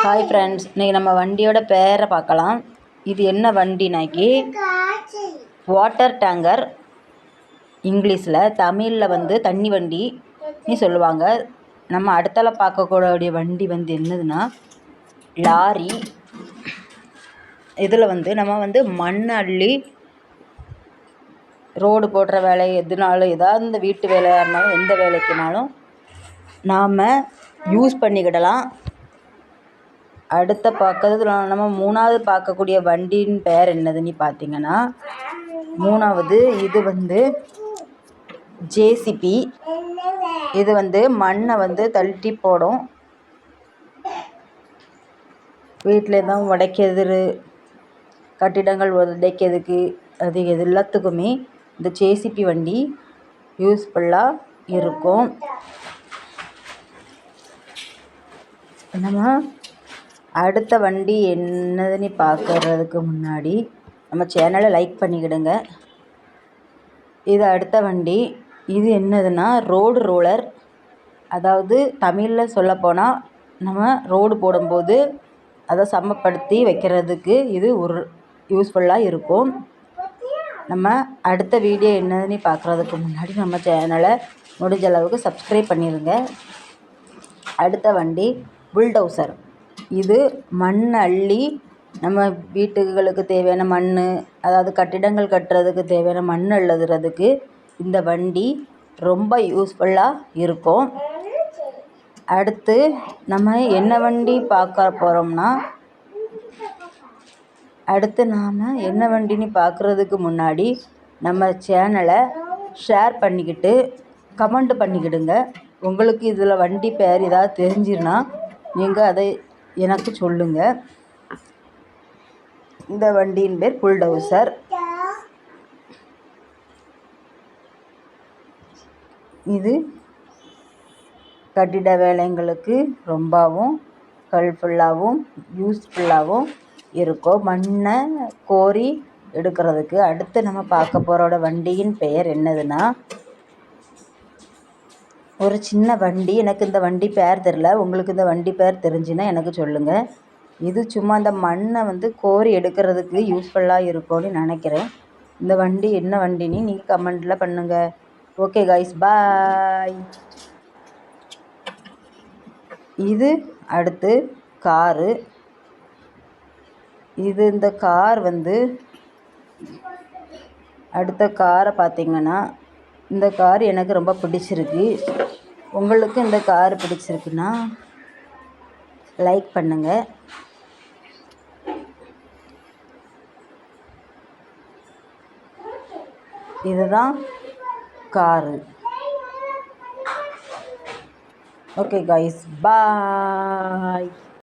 Hi friends, இன்றைக்கி நம்ம வண்டியோட பேரை பார்க்கலாம். இது என்ன வண்டினாக்கி வாட்டர் டேங்கர், இங்கிலீஷில், தமிழில் வந்து தண்ணி வண்டின்னு சொல்லுவாங்க. நம்ம அடுத்தால பார்க்கக்கூடிய வண்டி வந்து என்னதுன்னா லாரி. இதில் வந்து நம்ம வந்து மண் அள்ளி ரோடு போடுற வேலை எதுனாலும், ஏதாவது இந்த வீட்டு வேலையாக இருந்தாலும் எந்த வேலைக்குனாலும் நாம் யூஸ் பண்ணிக்கிடலாம். அடுத்த பார்க்கறதுல நம்ம மூணாவது பார்க்கக்கூடிய வண்டியின் பெயர் என்னதுன்னு பார்த்தீங்கன்னா, மூணாவது இது வந்து ஜேசிபி. இது வந்து மண்ணை வந்து தள்ளி போடும். வீட்டில் தான் உடைக்கிறது, கட்டிடங்கள் உடைக்கிறதுக்கு, அது எது எல்லாத்துக்குமே இந்த ஜேசிபி வண்டி யூஸ்ஃபுல்லாக இருக்கும். நம்ம அடுத்த வண்டி என்னதுன்னு பார்க்கறதுக்கு முன்னாடி நம்ம சேனலை லைக் பண்ணிக்கிடுங்க. இது அடுத்த வண்டி. இது என்னதுன்னா ரோடு ரோலர். அதாவது தமிழில் சொல்லப்போனால் நம்ம ரோடு போடும்போது அதை சமப்படுத்தி வைக்கிறதுக்கு இது ஒரு யூஸ்ஃபுல்லாக இருக்கும். நம்ம அடுத்த வீடியோ என்னதுன்னு பார்க்குறதுக்கு முன்னாடி நம்ம சேனலை முடிஞ்ச அளவுக்கு சப்ஸ்கிரைப் பண்ணிடுங்க. அடுத்த வண்டி புல்டோசர். இது மண் அள்ளி நம்ம வீட்டுகளுக்கு தேவையான மண், அதாவது கட்டிடங்கள் கட்டுறதுக்கு தேவையான மண் அள்ளுறதுக்கு இந்த வண்டி ரொம்ப யூஸ்ஃபுல்லாக இருக்கும். அடுத்து நம்ம என்ன வண்டி பார்க்க போகிறோம்னா, அடுத்து நாம் என்ன வண்டின்னு பார்க்குறதுக்கு முன்னாடி நம்ம சேனலை ஷேர் பண்ணிக்கிட்டு கமெண்ட் பண்ணிக்கிடுங்க. உங்களுக்கு இதில் வண்டி பேர் ஏதாவது தெரிஞ்சுன்னா நீங்கள் அதை எனக்கு சொல்லுங்கள். இந்த வண்டியின் பேர் புல்டோசர். இது கட்டிட வேலைங்களுக்கு ரொம்பவும் ஹெல்ப்ஃபுல்லாகவும் யூஸ்ஃபுல்லாகவும் இருக்கும், மண்ணை கோரி எடுக்கிறதுக்கு. அடுத்து நம்ம பார்க்க போகிற வண்டியின் பெயர் என்னதுன்னா ஒரு சின்ன வண்டி. எனக்கு இந்த வண்டி பேர் தெரில, உங்களுக்கு இந்த வண்டி பேர் தெரிஞ்சுன்னா எனக்கு சொல்லுங்கள். இது சும்மா அந்த மண்ணை வந்து கோரி எடுக்கிறதுக்கு யூஸ்ஃபுல்லாக இருக்கும்னு நினைக்கிறேன். இந்த வண்டி என்ன வண்டின்னு நீங்கள் கமெண்டில் பண்ணுங்கள். ஓகே காய்ஸ், பாய். இது அடுத்து காரு. இது இந்த கார் வந்து அடுத்த காரை பார்த்திங்கன்னா, இந்த கார் எனக்கு ரொம்ப பிடிச்சிருக்கு. உங்களுக்கு இந்த கார் பிடிச்சிருக்குன்னா லைக் பண்ணுங்கள். இதுதான் காரு. ஓகே காய்ஸ், பாய்.